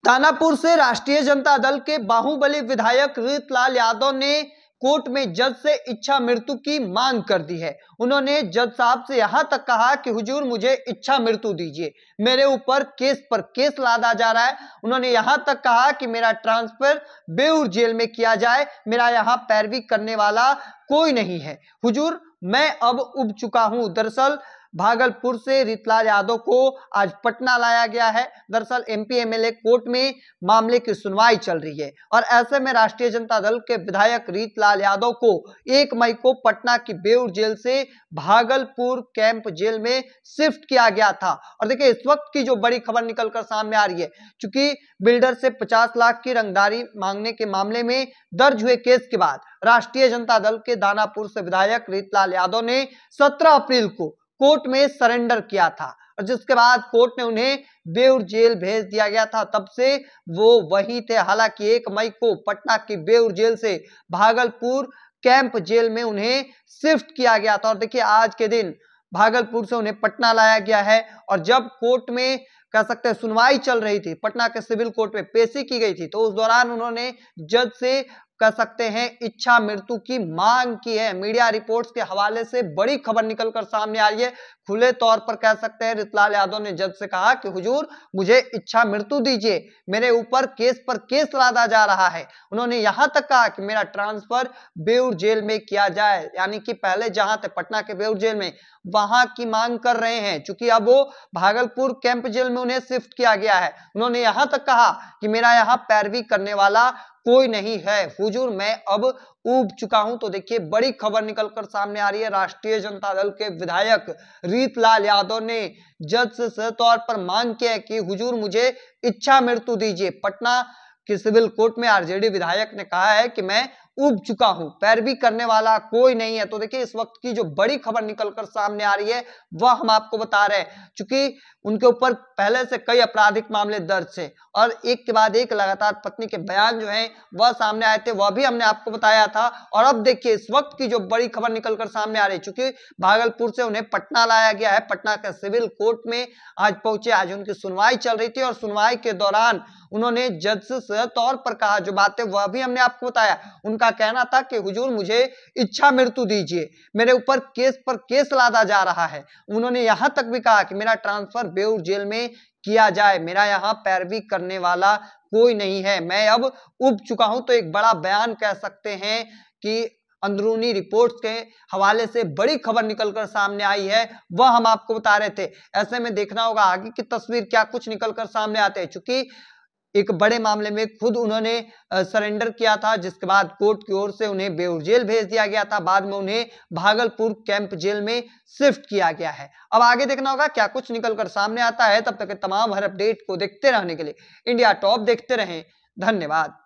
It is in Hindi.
दानापुर से राष्ट्रीय जनता दल के बाहुबली विधायक रीतलाल यादव ने कोर्ट में जज से इच्छा मृत्यु की मांग कर दी है। उन्होंने जज साहब से यहां तक कहा कि हुजूर मुझे इच्छा मृत्यु दीजिए, मेरे ऊपर केस पर केस लादा जा रहा है। उन्होंने यहां तक कहा कि मेरा ट्रांसफर बेऊर जेल में किया जाए, मेरा यहां पैरवी करने वाला कोई नहीं है। हुजूर मैं अब उब चुका हूं। दरअसल भागलपुर से रीतलाल यादव को आज पटना लाया गया है। दरअसल एमपी एमएलए कोर्ट में मामले की सुनवाई चल रही है और ऐसे में राष्ट्रीय जनता दल के विधायक रीतलाल यादव को 1 मई को पटना की बेऊर जेल से भागलपुर कैंप जेल में शिफ्ट किया गया था। और देखिए इस वक्त की जो बड़ी खबर निकलकर सामने आ रही है, चूंकि बिल्डर से 50 लाख की रंगदारी मांगने के मामले में दर्ज हुए केस के बाद राष्ट्रीय जनता दल के दानापुर से विधायक रीतलाल यादव ने 17 अप्रैल को कोर्ट में सरेंडर किया था और जिसके बाद कोर्ट ने उन्हें बेऊर जेल भेज दिया गया था। तब से वो वहीं थे। हालांकि 1 मई को पटना की बेऊर जेल से भागलपुर कैंप जेल में उन्हें शिफ्ट किया गया था और देखिए आज के दिन भागलपुर से उन्हें पटना लाया गया है। और जब कोर्ट में कह सकते हैं सुनवाई चल रही थी, पटना के सिविल कोर्ट में पेशी की गई थी, तो उस दौरान उन्होंने जज से कह सकते हैं इच्छा मृत्यु की मांग की है। मीडिया रिपोर्ट्स के हवाले से बड़ी खबर निकलकर सामने आ रही है। खुले तौर पर कह सकते हैं रीतलाल यादव ने जज से कहा कि हुजूर मुझे इच्छा मृत्यु दीजिए, मेरे ऊपर केस पर केस लादा जा रहा है। उन्होंने यहां तक कहा कि मेरा ट्रांसफर बेऊर जेल में किया जाए, यानी कि पहले जहां थे पटना के बेऊर जेल में, वहां की मांग कर रहे हैं। चूंकि अब वो भागलपुर कैंप जेल में उन्हें शिफ्ट किया गया है। उन्होंने यहां तक कहा कि मेरा यहां पैरवी करने वाला कोई नहीं है, हुजूर मैं अब उब चुका हूं। तो देखिए बड़ी खबर निकलकर सामने आ रही है। राष्ट्रीय जनता दल के विधायक रीतलाल यादव ने जज से सही तौर पर मांग की है कि हुजूर मुझे इच्छा मृत्यु दीजिए। पटना कि सिविल कोर्ट में आरजेडी विधायक ने कहा है कि मैं उब चुका हूं, पैरवी करने वाला कोई नहीं है। तो देखिए इस वक्त की जो बड़ी खबर निकलकर सामने आ रही है वह हम आपको बता रहे हैं। चूंकि उनके ऊपर पहले से कई आपराधिक मामले दर्ज थे और एक के बाद एक लगातार पत्नी के बयान जो हैं वह सामने आए थे, वह भी हमने आपको बताया था। और अब देखिए इस वक्त की जो बड़ी खबर निकलकर सामने आ रही है, चूंकि भागलपुर से उन्हें पटना लाया गया है, पटना के सिविल कोर्ट में आज पहुंचे। आज उनकी सुनवाई चल रही थी और सुनवाई के दौरान उन्होंने जज से तौर पर कहा जो बातें वह भी हमने आपको बताया। उनका कहना था कि हुजूर मुझे इच्छा मृत्यु दीजिए, मेरे ऊपर केस पर केस लादा जा रहा है। उन्होंने यहां तक भी कहा कि मेरा ट्रांसफर बेऊर जेल में किया जाए, मेरा यहां पैरवी करने वाला कोई नहीं है, मैं अब उब चुका हूं। तो एक बड़ा बयान कह सकते हैं कि अंदरूनी रिपोर्ट्स के हवाले से बड़ी खबर निकलकर सामने आई है, वह हम आपको बता रहे थे। ऐसे में देखना होगा आगे की तस्वीर क्या कुछ निकलकर सामने आते हैं। चूंकि एक बड़े मामले में खुद उन्होंने सरेंडर किया था, जिसके बाद कोर्ट की ओर से उन्हें बेऊर जेल भेज दिया गया था। बाद में उन्हें भागलपुर कैंप जेल में शिफ्ट किया गया है। अब आगे देखना होगा क्या कुछ निकलकर सामने आता है। तब तक के तमाम हर अपडेट को देखते रहने के लिए इंडिया टॉप देखते रहें। धन्यवाद।